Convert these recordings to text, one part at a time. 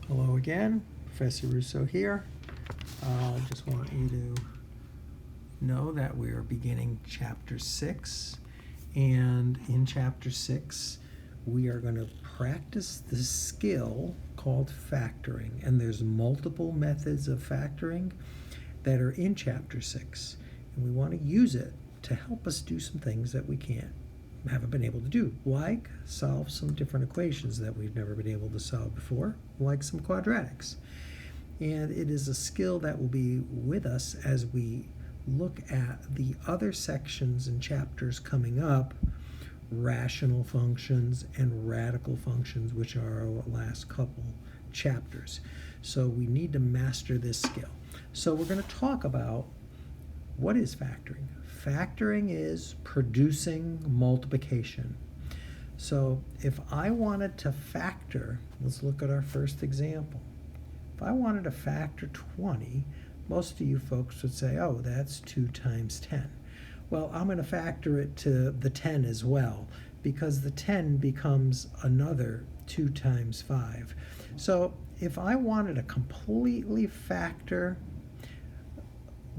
Hello again, Professor Russo here. I just want you to know that we are beginning Chapter 6, and in Chapter 6 we are going to practice the skill called factoring, and there's multiple methods of factoring that are in Chapter 6, and we want to use it to help us do some things that we haven't been able to do, like solve some different equations that we've never been able to solve before, like some quadratics. And it is a skill that will be with us as we look at the other sections and chapters coming up, rational functions and radical functions, which are our last couple chapters. So we need to master this skill. So we're going to talk about what is factoring. Factoring is producing multiplication. So if I wanted to factor, let's look at our first example. If I wanted to factor 20, most of you folks would say, oh, that's 2 times 10. Well, I'm going to factor it to the 10 as well, because the 10 becomes another 2 times 5. So if I wanted to completely factor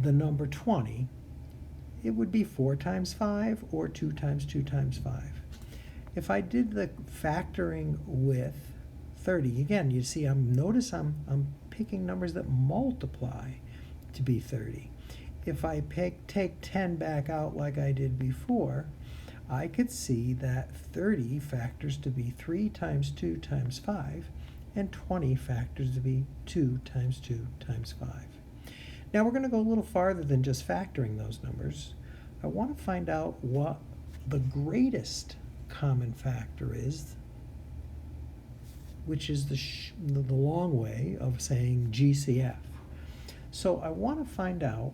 the number 20, it would be 4 times 5 or 2 times 2 times 5. If I did the factoring with 30, again, you see, notice I'm picking numbers that multiply to be 30. If I take 10 back out like I did before, I could see that 30 factors to be 3 times 2 times 5, and 20 factors to be 2 times 2 times 5. Now we're going to go a little farther than just factoring those numbers. I want to find out what the greatest common factor is, which is the long way of saying GCF. So I want to find out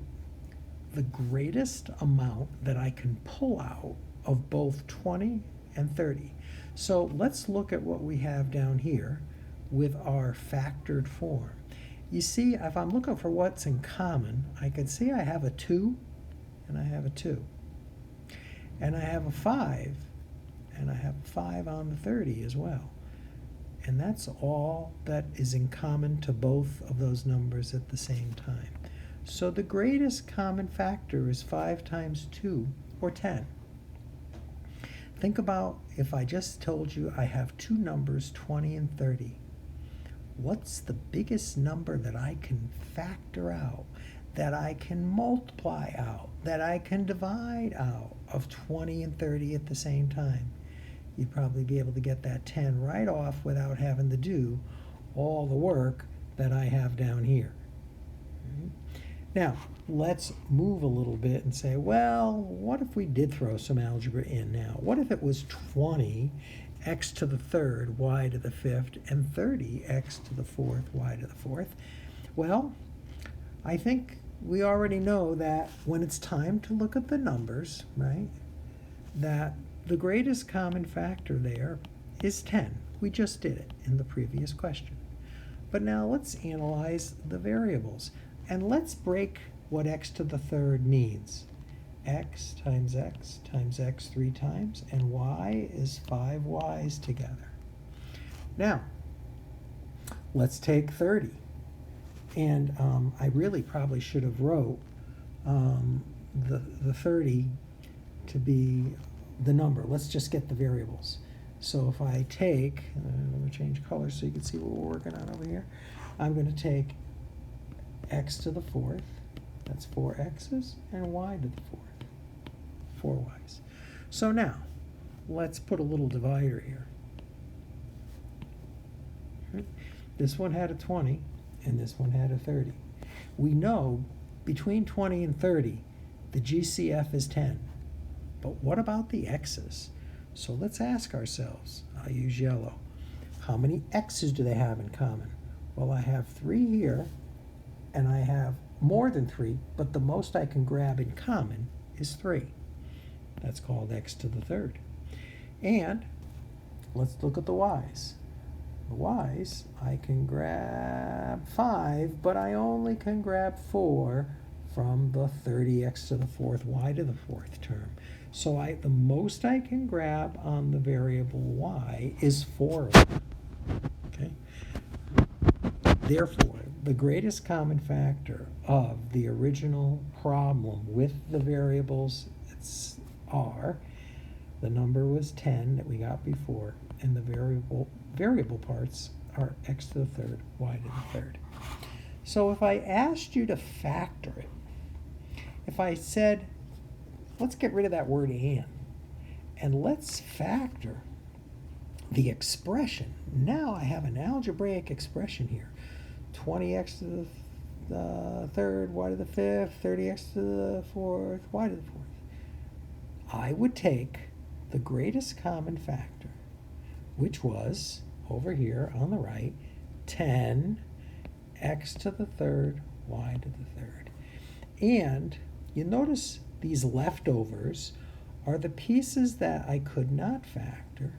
the greatest amount that I can pull out of both 20 and 30. So let's look at what we have down here with our factored form. You see, if I'm looking for what's in common, I can see I have a 2 and I have a 2. And I have a 5 and I have a 5 on the 30 as well. And that's all that is in common to both of those numbers at the same time. So the greatest common factor is 5 times 2, or 10. Think about if I just told you I have two numbers, 20 and 30. What's the biggest number that I can factor out, that I can multiply out, that I can divide out of 20 and 30 at the same time? You'd probably be able to get that 10 right off without having to do all the work that I have down here. Now, let's move a little bit and say, well, what if we did throw some algebra in now? What if it was 20 x to the third, y to the fifth, and 30 x to the fourth, y to the fourth? Well, I think we already know that when it's time to look at the numbers, right, that the greatest common factor there is 10. We just did it in the previous question. But now let's analyze the variables. And let's break what x to the third means. X times x times x 3 times, and y is 5 y's together. Now, let's take 30. And I really probably should have wrote the 30 to be the number. Let's just get the variables. So if I take, let me change colors so you can see what we're working on over here. I'm going to take x to the fourth, that's 4 x's, and y to the fourth, 4 y's. So now, let's put a little divider here. This one had a 20, and this one had a 30. We know between 20 and 30, the GCF is 10. But what about the x's? So let's ask ourselves, I'll use yellow, how many x's do they have in common? Well, I have 3 here, and I have more than 3, but the most I can grab in common is 3. That's called x to the third. And let's look at the y's. The y's, I can grab 5, but I only can grab 4 from the 30x to the fourth, y to the fourth term. So the most I can grab on the variable y is 4 of them. Okay? Therefore, the greatest common factor of the original problem with the variables are, the number was 10 that we got before, and the variable parts are x to the third, y to the third. So if I asked you to factor it, if I said, let's get rid of that word and let's factor the expression. Now I have an algebraic expression here. 20x to the third, y to the fifth, 30x to the fourth, y to the fourth. I would take the greatest common factor, which was over here on the right, 10 x to the third, y to the third. And you notice these leftovers are the pieces that I could not factor.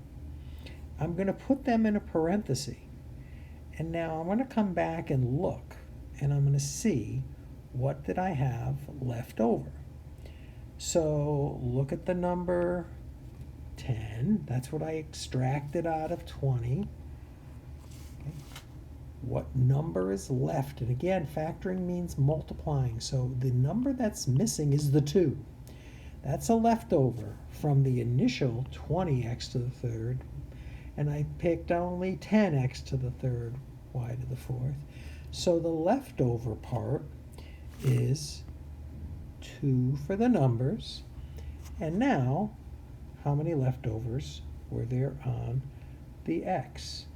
I'm going to put them in a parenthesis. And now I'm going to come back and look, and I'm going to see what did I have left over. So look at the number 10. That's what I extracted out of 20. Okay. What number is left? And again, factoring means multiplying. So the number that's missing is the 2. That's a leftover from the initial 20x to the third. And I picked only 10x to the third, y to the fourth. So the leftover part is 2 for the numbers. And now, how many leftovers were there on the x?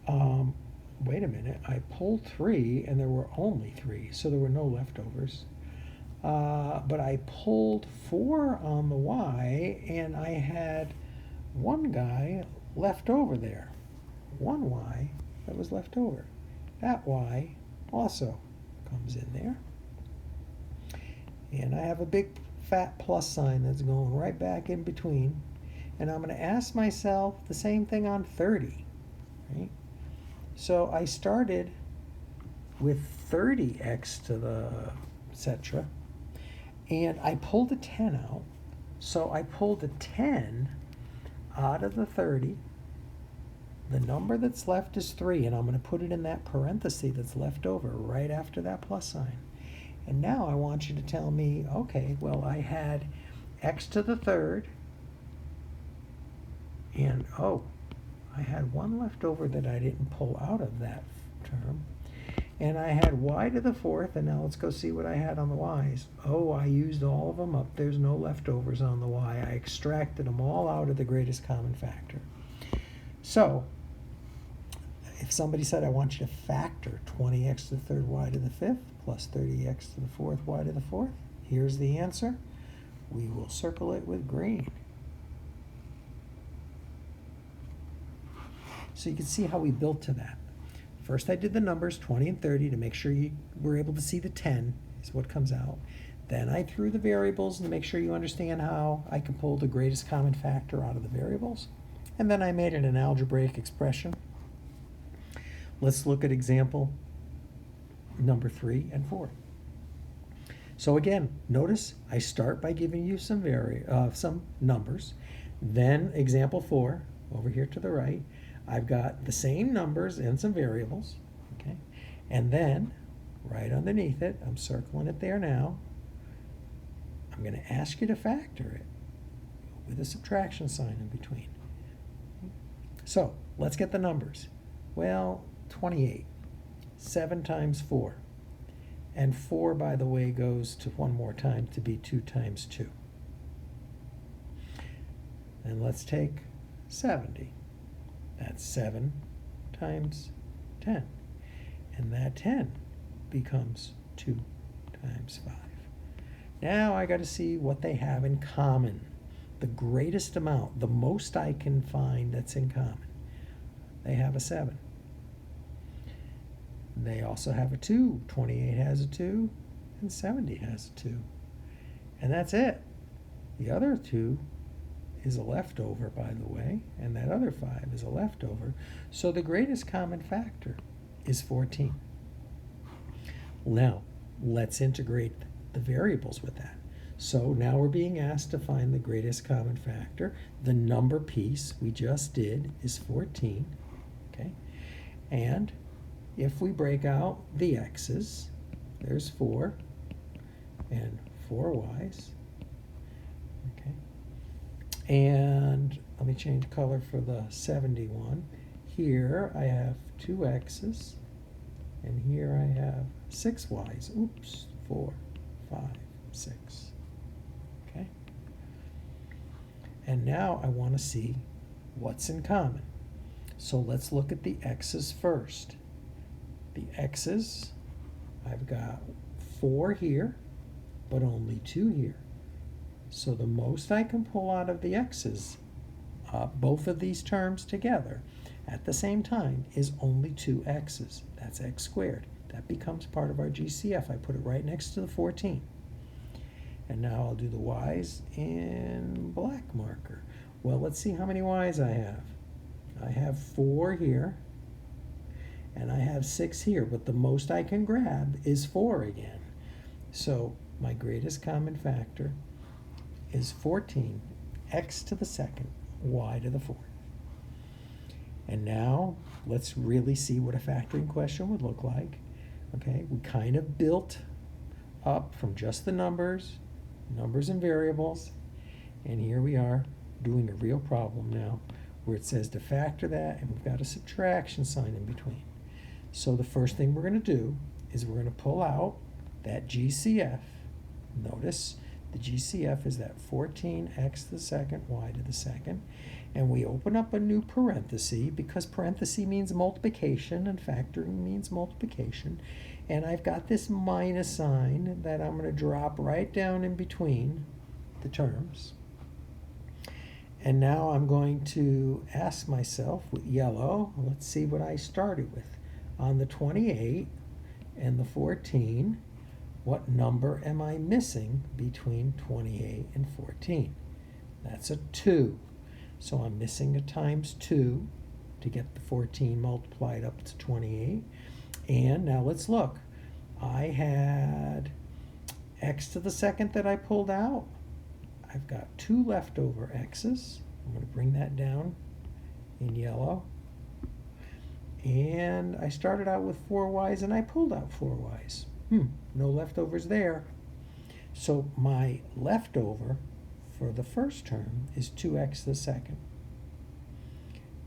Wait a minute, I pulled 3 and there were only 3, so there were no leftovers. But I pulled 4 on the y and I had one guy left over there. One y that was left over. That y also comes in there. And I have a big fat plus sign that's going right back in between. And I'm going to ask myself the same thing on 30. Right? So I started with 30x to the etc. And I pulled a 10 out. So I pulled a 10 out of the 30. The number that's left is 3, and I'm going to put it in that parenthesis that's left over right after that plus sign. And now I want you to tell me, okay, well, I had x to the third, and oh, I had one left over that I didn't pull out of that term. And I had y to the fourth, and now let's go see what I had on the y's. Oh, I used all of them up. There's no leftovers on the y. I extracted them all out of the greatest common factor. So, if somebody said, I want you to factor 20x to the third, y to the fifth, plus 30x to the fourth, y to the fourth, here's the answer. We will circle it with green. So you can see how we built to that. First I did the numbers 20 and 30 to make sure you were able to see the 10 is what comes out. Then I threw the variables to make sure you understand how I can pull the greatest common factor out of the variables. And then I made it an algebraic expression. Let's look at example number 3 and 4. So again, notice I start by giving you some numbers. Then example 4, over here to the right, I've got the same numbers and some variables, okay? And then, right underneath it, I'm circling it there now, I'm going to ask you to factor it with a subtraction sign in between. So, let's get the numbers. Well, 28, 7 times 4. And 4, by the way, goes to one more time to be 2 times 2. And let's take 70. That's 7 times 10. And that 10 becomes 2 times 5. Now I got to see what they have in common. The greatest amount, the most I can find that's in common. They have a 7. They also have a 2. 28 has a 2, and 70 has a 2. And that's it. The other 2 is a leftover, by the way, and that other 5 is a leftover. So the greatest common factor is 14. Now, let's integrate the variables with that. So now we're being asked to find the greatest common factor. The number piece we just did is 14, okay? And if we break out the x's, there's 4 and 4 y's. Okay. And let me change color for the 71. Here I have 2 x's, and here I have 6 y's. Oops, 4, 5, 6. Okay. And now I want to see what's in common. So let's look at the x's first. The x's, I've got 4 here, but only 2 here. So the most I can pull out of the x's, both of these terms together at the same time, is only 2 x's. That's x squared. That becomes part of our GCF. I put it right next to the 14. And now I'll do the y's in black marker. Well, let's see how many y's I have. I have 4 here, and I have 6 here, but the most I can grab is 4 again. So my greatest common factor is 14, x to the second, y to the fourth. And now let's really see what a factoring question would look like. Okay, we kind of built up from just the numbers and variables, and here we are doing a real problem now where it says to factor that, and we've got a subtraction sign in between. So the first thing we're going to do is we're going to pull out that GCF. Notice the GCF is that 14x to the second, y to the second. And we open up a new parenthesis because parenthesis means multiplication and factoring means multiplication. And I've got this minus sign that I'm going to drop right down in between the terms. And now I'm going to ask myself with yellow, let's see what I started with. On the 28 and the 14, what number am I missing between 28 and 14? That's a 2. So I'm missing a times 2 to get the 14 multiplied up to 28. And now let's look. I had x to the second that I pulled out. I've got 2 leftover x's. I'm going to bring that down in yellow. And I started out with 4 y's and I pulled out 4 y's. No leftovers there. So my leftover for the first term is 2x to the second.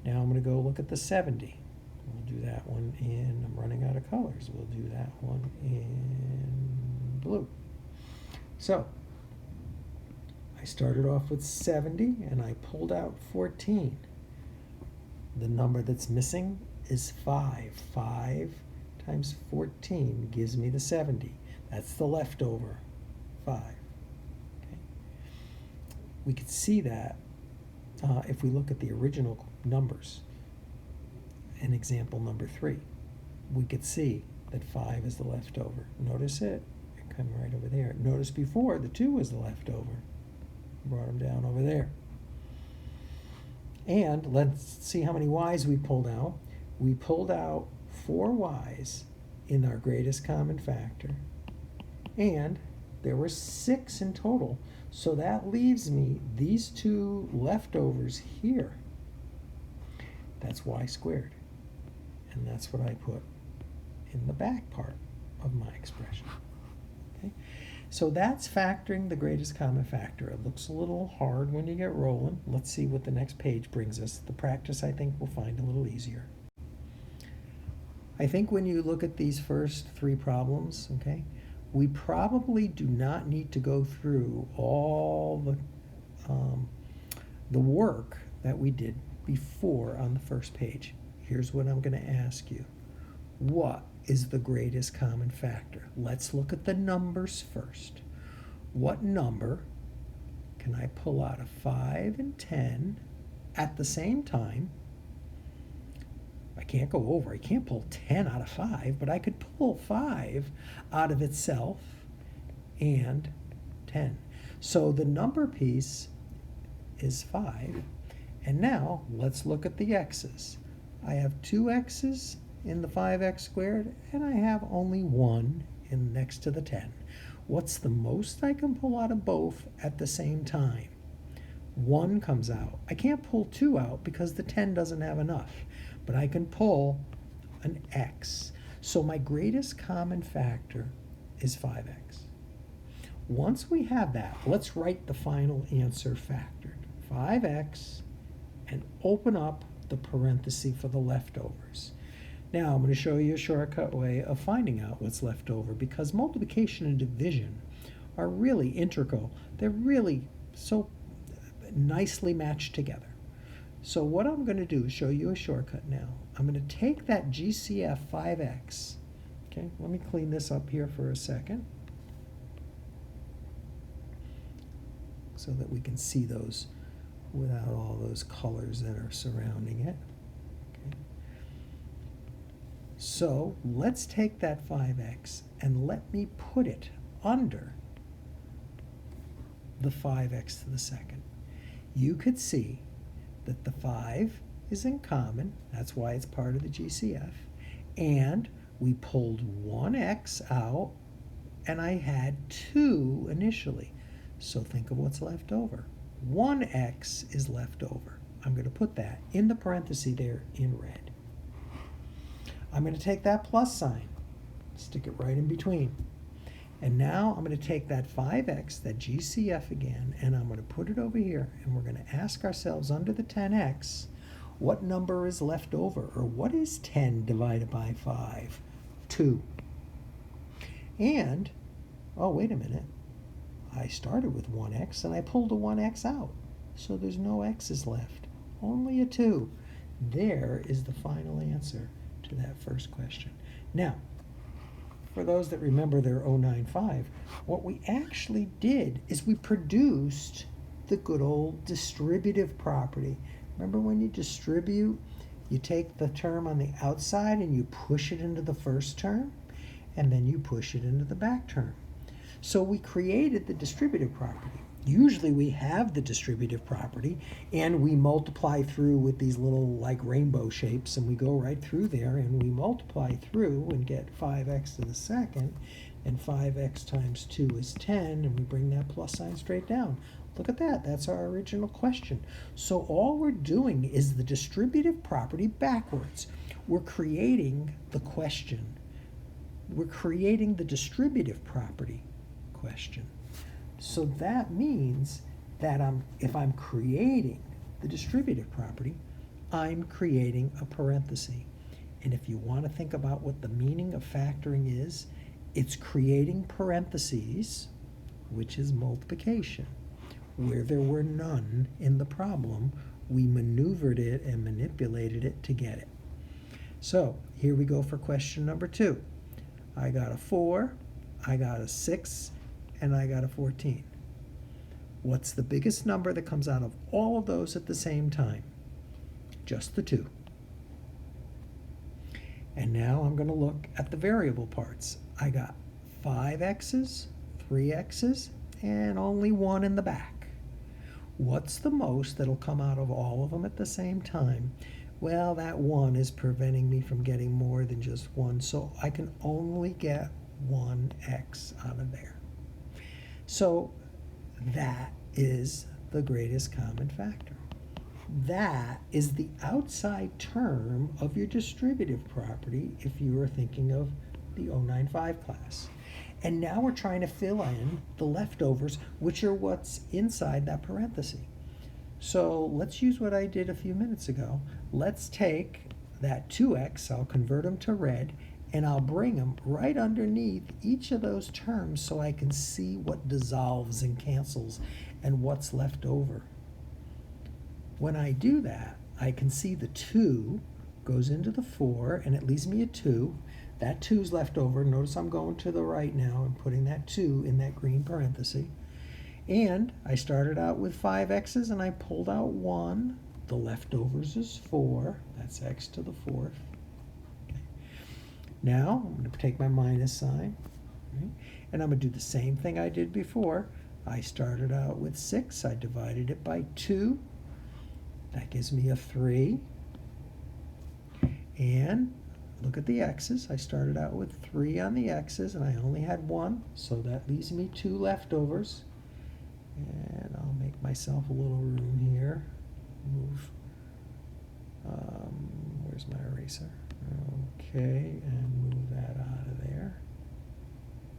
Now I'm going to go look at the 70. We'll do that one in, I'm running out of colors. We'll do that one in blue. So I started off with 70 and I pulled out 14. The number that's missing is 5. 5 times 14 gives me the 70. That's the leftover 5. Okay. We could see that if we look at the original numbers in example number 3. We could see that 5 is the leftover. Notice it. It came right over there. Notice before the 2 was the leftover. Brought them down over there. And let's see how many y's we pulled out. We pulled out 4 y's in our greatest common factor. And there were 6 in total. So that leaves me these 2 leftovers here. That's y squared. And that's what I put in the back part of my expression. Okay? So that's factoring the greatest common factor. It looks a little hard when you get rolling. Let's see what the next page brings us. The practice, I think, we'll find a little easier. I think when you look at these first 3 problems, okay, we probably do not need to go through all the work that we did before on the first page. Here's what I'm going to ask you. What is the greatest common factor? Let's look at the numbers first. What number can I pull out of 5 and 10 at the same time? I can't go over. I can't pull 10 out of 5, but I could pull 5 out of itself and 10. So the number piece is 5. And now let's look at the x's. I have 2 x's in the 5x squared, and I have only 1 in next to the 10. What's the most I can pull out of both at the same time? 1 comes out. I can't pull 2 out because the 10 doesn't have enough, but I can pull an x. So my greatest common factor is 5x. Once we have that, let's write the final answer factored. 5x, and open up the parenthesis for the leftovers. Now I'm going to show you a shortcut way of finding out what's left over, because multiplication and division are really integral. They're really so nicely matched together. So what I'm going to do is show you a shortcut now. I'm going to take that GCF 5x. Okay, let me clean this up here for a second so that we can see those without all those colors that are surrounding it. Okay. So let's take that 5x and let me put it under the 5x to the second. You could see that the 5 is in common, that's why it's part of the GCF, and we pulled one x out, and I had 2 initially. So think of what's left over. 1x is left over. I'm going to put that in the parenthesis there in red. I'm going to take that plus sign, stick it right in between. And now I'm going to take that 5x, that GCF again, and I'm going to put it over here, and we're going to ask ourselves under the 10x, what number is left over, or what is 10 divided by 5? 2. And, oh, wait a minute, I started with 1x, and I pulled a 1x out, so there's no x's left, only a 2. There is the final answer to that first question. Now, for those that remember their 095, what we actually did is we produced the good old distributive property. Remember when you distribute, you take the term on the outside and you push it into the first term, and then you push it into the back term. So we created the distributive property. Usually we have the distributive property and we multiply through with these little like rainbow shapes, and we go right through there and we multiply through and get 5x to the second, and 5x times 2 is 10, and we bring that plus sign straight down. Look at that, that's our original question. So all we're doing is the distributive property backwards. We're creating the question. We're creating the distributive property question. So that means that if I'm creating the distributive property, I'm creating a parenthesis. And if you want to think about what the meaning of factoring is, it's creating parentheses, which is multiplication. Where there were none in the problem, we maneuvered it and manipulated it to get it. So here we go for question number 2. I got a 4, I got a 6, and I got a 14. What's the biggest number that comes out of all of those at the same time? Just the 2. And now I'm going to look at the variable parts. I got 5 x's, 3 x's, and only 1 in the back. What's the most that'll come out of all of them at the same time? Well, that 1 is preventing me from getting more than just 1, so I can only get 1 x out of there. So that is the greatest common factor. That is the outside term of your distributive property if you were thinking of the 095 class. And now we're trying to fill in the leftovers, which are what's inside that parenthesis. So let's use what I did a few minutes ago. Let's take that 2x, I'll convert them to red, and I'll bring them right underneath each of those terms so I can see what dissolves and cancels and what's left over. When I do that, I can see the 2 goes into the 4, and it leaves me a 2. That 2's left over. Notice I'm going to the right now and putting that 2 in that green parenthesis. And I started out with 5 x's and I pulled out 1. The leftovers is 4. That's x to the 4th. Now, I'm going to take my minus sign, right? And I'm going to do the same thing I did before. I started out with 6. I divided it by 2. That gives me a 3. And look at the x's. I started out with 3 on the x's, and I only had 1, so that leaves me 2 leftovers. And I'll make myself a little room here. Move. Where's my eraser? Okay, and move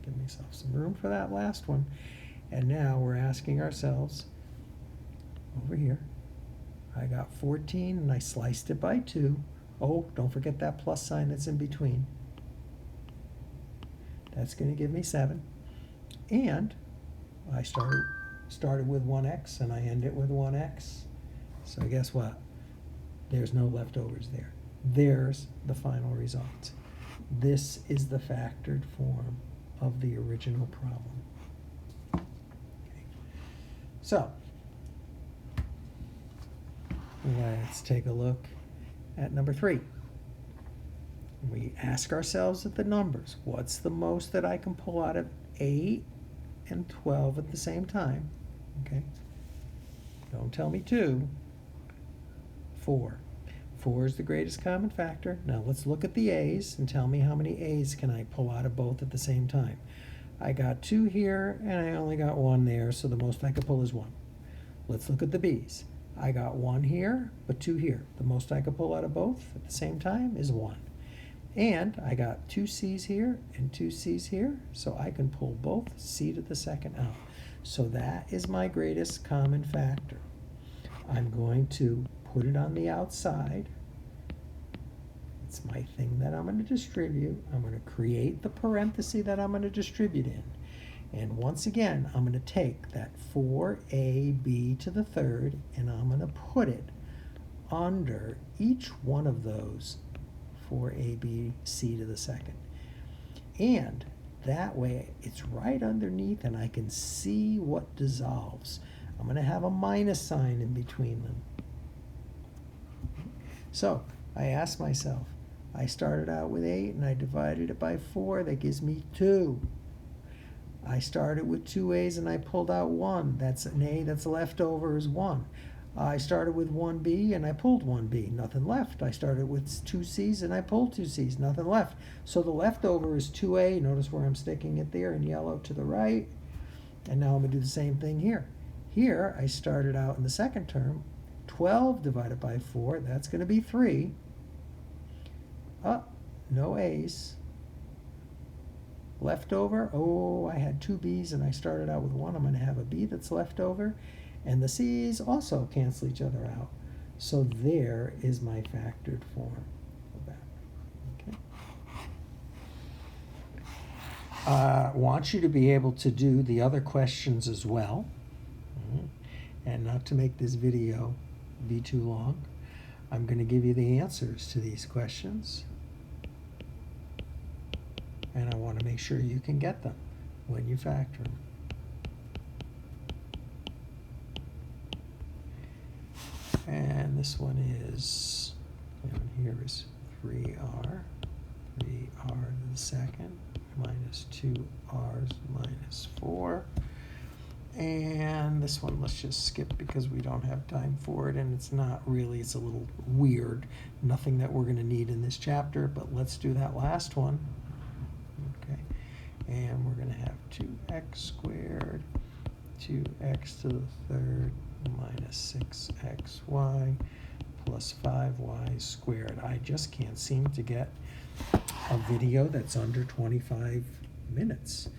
Give myself some room for that last one. And now we're asking ourselves, over here, I got 14 and I sliced it by 2. Oh, don't forget that plus sign that's in between. That's going to give me 7. And I started with 1x and I end it with 1x. So guess what? There's no leftovers there. There's the final result. This is the factored form of the original problem. Okay. So let's take a look at number 3. We ask ourselves at the numbers, what's the most that I can pull out of 8 and 12 at the same time? Okay. Don't tell me 2. 4. 4 is the greatest common factor. Now let's look at the A's and tell me how many A's can I pull out of both at the same time. I got 2 here and I only got 1 there, so the most I could pull is 1. Let's look at the B's. I got 1 here, but 2 here. The most I could pull out of both at the same time is 1. And I got 2 C's here and 2 C's here, so I can pull both C to the second out. So that is my greatest common factor. I'm going to put it on the outside. It's my thing that I'm going to distribute. I'm going to create the parenthesis that I'm going to distribute in. And once again, I'm going to take that 4ab to the third and I'm going to put it under each one of those 4abc to the second. And that way it's right underneath and I can see what dissolves. I'm going to have a minus sign in between them. So I asked myself, I started out with 8 and I divided it by 4. That gives me 2. I started with 2 A's and I pulled out 1. That's an A that's left over is 1. I started with 1B and I pulled 1B. Nothing left. I started with 2 C's and I pulled 2 C's. Nothing left. So the leftover is 2A. Notice where I'm sticking it there in yellow to the right. And now I'm going to do the same thing here. Here I started out in the second term. 12 divided by 4, that's going to be 3. No A's. Left over, oh, I had 2 B's and I started out with 1. I'm going to have a B that's left over. And the C's also cancel each other out. So there is my factored form of that. Okay. I want you to be able to do the other questions as well. And not to make this video be too long, I'm going to give you the answers to these questions. And I want to make sure you can get them when you factor them. And this one is, down here is 3r to the second minus 2r's minus 4. And this one, let's just skip because we don't have time for it, and it's not really, it's a little weird. Nothing that we're going to need in this chapter, but let's do that last one. Okay, and we're going to have 2x squared, 2x to the third minus 6xy plus 5y squared. I just can't seem to get a video that's under 25 minutes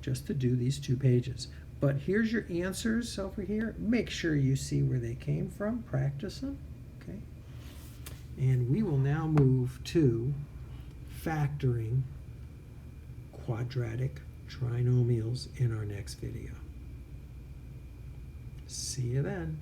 just to do these 2 pages. But here's your answers over here. Make sure you see where they came from. Practice them. Okay. And we will now move to factoring quadratic trinomials in our next video. See you then.